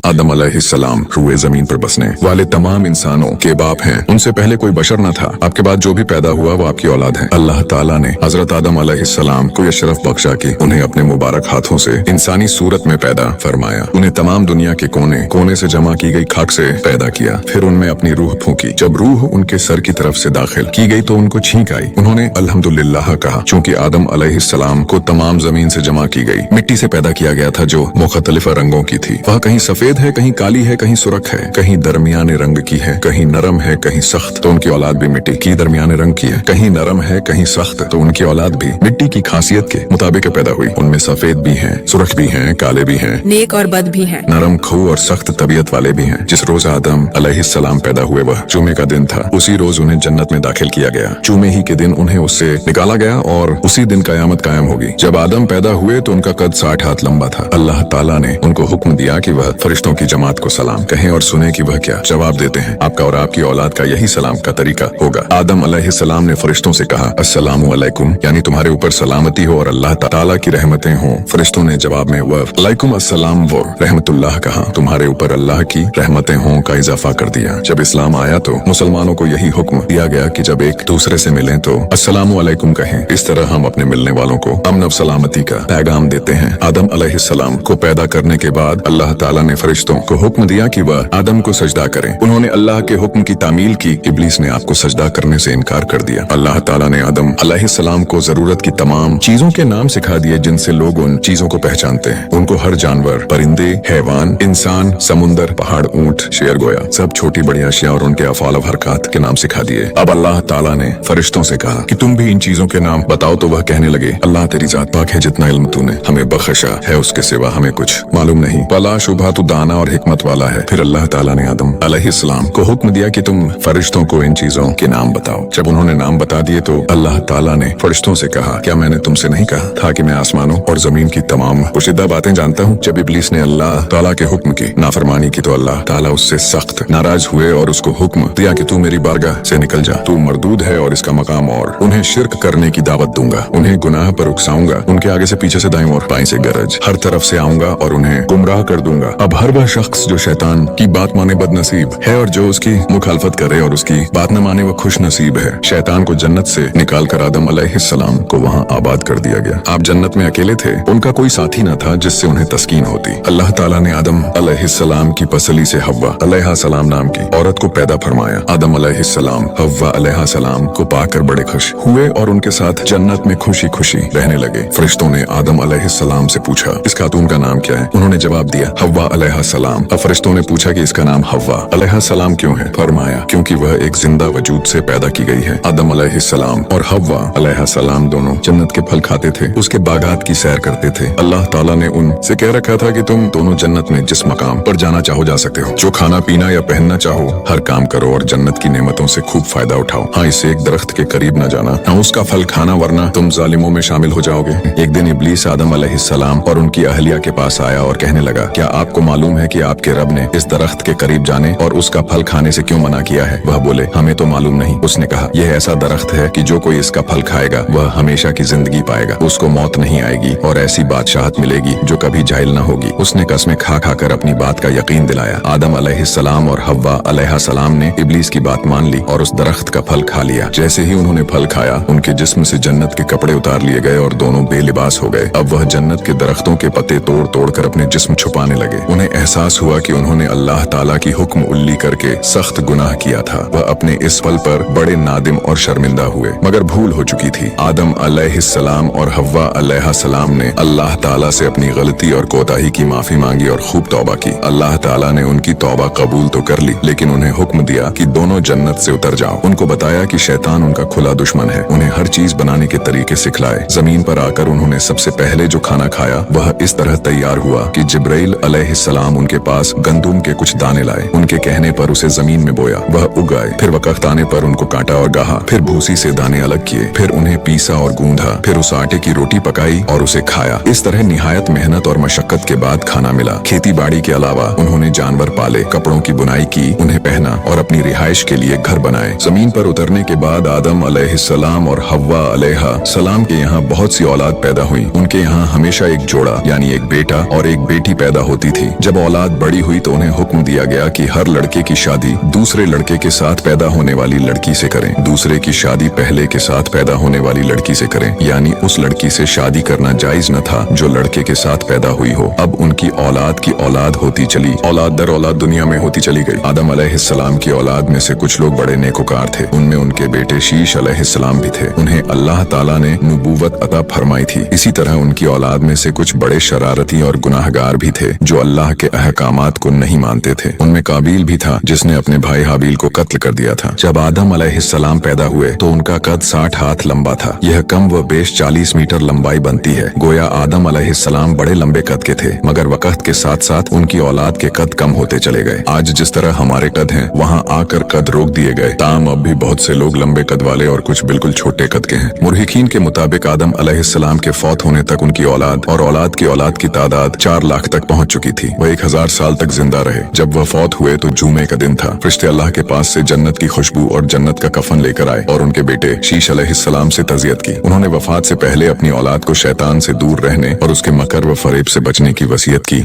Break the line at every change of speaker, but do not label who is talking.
आदम अलैहिस्सलाम रूए जमीन पर बसने वाले तमाम इंसानों के बाप हैं। उनसे पहले कोई बशर न था। आपके बाद जो भी पैदा हुआ वो आपकी औलाद है। अल्लाह ताला ने हजरत आदम अलैहिस्सलाम को यह शरफ बख्शा कि उन्हें अपने मुबारक हाथों से इंसानी सूरत में पैदा फरमाया। उन्हें तमाम दुनिया के कोने कोने से जमा की गई खाक से पैदा किया। फिर उनमें अपनी रूह फूंकी। जब रूह उनके सर की तरफ से दाखिल की गई तो उनको छींक आई। उन्होंने अल्हम्दुलिल्लाह कहा। चूंकि आदम अलैहिस्सलाम को तमाम जमीन से जमा की गई मिट्टी से पैदा किया गया था जो मुख्तलिफ रंगों की थी। वह कहीं सफेद है, कहीं काली है, कहीं सुरख है, कहीं दरमियाने रंग की है, कहीं नरम है, कहीं सख्त। तो उनकी औलाद भी मिट्टी की दरमियाने रंग की है। कहीं नरम है, कहीं सख्त। तो उनकी औलाद भी मिट्टी की खासियत के मुताबिक पैदा हुई। उनमें सफेद भी हैं, सुरख भी हैं, काले भी हैं,
नेक और बद भी हैं,
नरम खू और सख्त तबीयत वाले भी हैं। जिस रोज आदम अलैहिस्सलाम पैदा हुए वह जुमे का दिन था। उसी रोज उन्हें जन्नत में दाखिल किया गया। जुमे ही के दिन उन्हें उससे निकाला गया और उसी दिन कयामत कायम होगी। जब आदम पैदा हुए तो उनका कद 60 हाथ लंबा था। अल्लाह ताला ने उनको हुक्म दिया कि वह फरिश्तों की जमात को सलाम कहें और सुने कि वह क्या जवाब देते हैं। आपका और आपकी औलाद का यही सलाम का तरीका होगा। आदम अलैहिस्सलाम ने फरिश्तों से कहा अस्सलामु अलैकुम, यानी तुम्हारे ऊपर सलामती हो और अल्लाह ताला की रहमतें हों। फरिश्तों ने जवाब में वह अलैकुम अस्सलाम व रहमतुल्लाह कहा। तुम्हारे ऊपर अल्लाह की रहमतें हों का इजाफा कर दिया। जब इस्लाम आया तो मुसलमानों को यही हुक्म दिया गया कि जब एक दूसरे से मिलें तो अस्सलामु अलैकुम कहें। इस तरह हम अपने मिलने वालों को अमन और सलामती का पैगाम देते हैं। आदम अलैहिस्सलाम को पैदा करने के बाद अल्लाह ताला ने फरिश्तों को हुक्म दिया कि वह आदम को सजदा करें। उन्होंने अल्लाह के हुक्म की तामील की। इब्लीस ने आपको सजदा करने से इनकार कर दिया। अल्लाह ताला ने आदम अलैहिस्सलाम को जरूरत की तमाम चीजों के नाम सिखा दिए जिनसे लोग उन चीजों को पहचानते हैं। उनको हर जानवर, परिंदे, हैवान, इंसान, समुंदर, पहाड़, ऊंट, शेर, गोया, सब छोटी बड़ी अशिया और उनके अफआल व हरकत के नाम सिखा दिए। अब अल्लाह ताला ने फरिश्तों से कहा कि तुम भी इन चीजों के नाम बताओ। तो वह कहने लगे अल्लाह तेरी जात पाक है, जितना इल्म तूने हमें बख्शा है उसके सिवा हमें कुछ मालूम नहीं। पला शुभा तू दाना और हिकमत वाला है। फिर अल्लाह ताला ने आदम अलैहिस्सलाम को हुक्म दिया कि तुम फरिश्तों को इन चीजों के नाम बताओ। जब उन्होंने नाम बता दिए तो अल्लाह ताला ने फरिश्तों से कहा क्या मैंने तुमसे नहीं कहा था कि मैं आसमानों और जमीन की तमाम पोशीदा बातें जानता हूँ। जब इब्लीस ने अल्लाह ताला के हुक्म की नाफरमानी की तो अल्लाह ताला उससे सख्त नाराज हुए और उसको हुक्म दिया कि तू मेरी बारगाह से निकल जा, तू मरदूद है और इसका मकाम और उन्हें शिर्क करने की दावत दूंगा, उन्हें गुनाह पर उकसाऊंगा, उनके आगे से पीछे से दाएं और बाएं से गरज हर तरफ से आऊंगा और उन्हें गुमराह कर दूंगा। अब हर वह शख्स जो शैतान की बात माने बदनसीब है और जो उसकी मुखालफत करे और उसकी बात न माने वो खुश नसीब है। शैतान को जन्नत से निकाल कर आदम अलैहिस्सलाम को वहाँ आबाद कर दिया गया। आप जन्नत में अकेले थे, उनका कोई साथी न था जिससे उन्हें तस्कीन होती। अल्लाह ताला ने आदम अलैहिस्सलाम की पसली से हव्वा अलैहिस्सलाम नाम की औरत को पैदा फरमाया। आदम अलैहिस्सलाम हव्वा अलैहिस्सलाम को पाकर बड़े खुश हुए और उनके साथ जन्नत में खुशी खुशी रहने लगे। फरिश्तों ने आदम अलैहिस्सलाम से पूछा इस खातून का नाम क्या है। उन्होंने जवाब दिया हव्वा अलैहिस्सलाम। अब फरिश्तों ने पूछा कि इसका नाम हव्वा अलैहिस्सलाम क्यों है। फरमाया क्योंकि वह एक जिंदा वजूद से पैदा की गई है। आदम अलैहिस्सलाम और हव्वा अलैहिस्सलाम दोनों जन्नत के फल खाते थे, उसके बागात की सैर करते थे। अल्लाह ताला ने उनसे कह रखा था कि तुम दोनों जन्नत में जिस मकाम पर जाना चाहो जा सकते हो, जो खाना पीना या पहनना चाहो हर काम करो और जन्नत की नेमतों से खूब फायदा उठाओ। हाँ, इसे एक दरख्त के करीब न जाना, न उसका फल खाना, वरना तुम जालिमों में शामिल हो जाओगे। एक दिन इब्लीस आदम अलैहिस्सलाम और उनकी अहलिया के पास आया और कहने लगा क्या आपको मालूम है कि आपके रब ने इस दरख्त के करीब जाने और उसका फल खाने से क्यों मना किया है। वह बोले हमें तो मालूम नहीं। उसने कहा यह ऐसा दरख्त है कि जो कोई इसका फल खाएगा वह हमेशा की जिंदगी पाएगा, उसको मौत नहीं आएगी और ऐसी बादशाहत मिलेगी जो कभी जाहिल न होगी। उसने कसमें खा खा कर अपनी बात का यकीन दिलाया। आदम अलैहिस्सलाम और हव्वा अलैहिस्सलाम ने इब्लीस की बात मान ली और उस दरख्त का फल खा लिया। जैसे ही उन्होंने फल खाया उनके जिस्म से जन्नत के कपड़े उतार लिए गए और दोनों बेलिबास हो गए। अब वह जन्नत के दरख्तों के पत्ते तोड़ तोड़ कर अपने जिस्म छुपाने लगे। उन्हें एहसास हुआ कि उन्होंने अल्लाह ताला की हुक्म उल्ली करके सख्त गुनाह किया था। वह अपने इस पल पर बड़े नादिम और शर्मिंदा हुए, मगर भूल हो चुकी थी। आदम अलैहिस्सलाम और हव्वा अलैहिस्सलाम ने अल्लाह ताला से अपनी गलती और कोताही की माफी मांगी और खूब तौबा की। अल्लाह ताला ने उनकी तौबा कबूल तो कर ली, लेकिन उन्हें हुक्म दिया कि दोनों जन्नत से उतर जाओ। उनको बताया कि शैतान उनका खुला दुश्मन है, उन्हें हर चीज बनाने के तरीके सिखलाए। जमीन पर आकर उन्होंने सबसे पहले जो खाना खाया वह इस तरह तैयार हुआ कि जिब्राइल अलैहिस्सलाम उनके पास गंदुम के कुछ दाने लाए। उनके कहने पर उसे जमीन में बोया, वह उग आए। फिर वक्त आने पर उनको काटा और गाहा, फिर भूसी से दाने अलग किए, फिर उन्हें पीसा और गूंधा, फिर उस आटे की रोटी पकाई और उसे खाया। इस तरह निहायत मेहनत और मशक्कत के बाद खाना मिला। खेती बाड़ी के अलावा उन्होंने जानवर पाले, कपड़ों की बुनाई की, उन्हें पहना और अपनी रिहाइश के लिए घर बनाए। जमीन पर उतरने के बाद आदम अलैहिस्सलाम और हव्वा अलैहिस्सलाम के यहाँ बहुत सी औलाद पैदा हुई। उनके यहाँ हमेशा एक जोड़ा यानी एक बेटा और एक बेटी पैदा होती थी। जब जब औलाद बड़ी हुई तो उन्हें हुक्म दिया गया कि हर लड़के की शादी दूसरे लड़के के साथ पैदा होने वाली लड़की से करें, दूसरे की शादी पहले के साथ पैदा होने वाली लड़की से करें, यानी उस लड़की से शादी करना जायज न था जो लड़के के साथ पैदा हुई हो। अब उनकी औलाद की औलाद होती चली, औलाद दर औलाद दुनिया में होती चली गई। आदम अलैहिस्सलाम की औलाद में से कुछ लोग बड़े नेकोकार थे, उनमें उनके बेटे शीश अलैहिस्सलाम भी थे, उन्हें अल्लाह ताला ने नबूवत अता फरमाई थी। इसी तरह उनकी औलाद में से कुछ बड़े शरारती और गुनाहगार भी थे जो अल्लाह के अहकामात को नहीं मानते थे। उनमें काबिल भी था जिसने अपने भाई हाबिल को कत्ल कर दिया था। जब आदम अलैहिस्सलाम पैदा हुए तो उनका कद 60 हाथ लंबा था। यह कम व बेश 40 मीटर लंबाई बनती है। गोया आदम अलैहिस्सलाम बड़े लंबे कद के थे, मगर वक्त के साथ साथ उनकी औलाद के कद कम होते चले गए। आज जिस तरह हमारे कद हैं, वहाँ आकर कद रोक दिए गए। ताम अब भी बहुत से लोग लंबे कद वाले और कुछ बिल्कुल छोटे कद के हैं। मुर्हिकीन के मुताबिक आदम अलैहिस्सलाम के फौत होने तक उनकी औलाद और औलाद की औलाद की तादाद 4 लाख तक पहुंच चुकी थी। वह 1000 साल तक जिंदा रहे। जब वह फौत हुए तो जुमे का दिन था। फरिश्ते अल्लाह के पास से जन्नत की खुशबू और जन्नत का कफन लेकर आए और उनके बेटे शीश अलैहिस्सलाम से तज़ियत की। उन्होंने वफात से पहले अपनी औलाद को शैतान से दूर रहने और उसके मकर व फरेब से बचने की वसीयत की।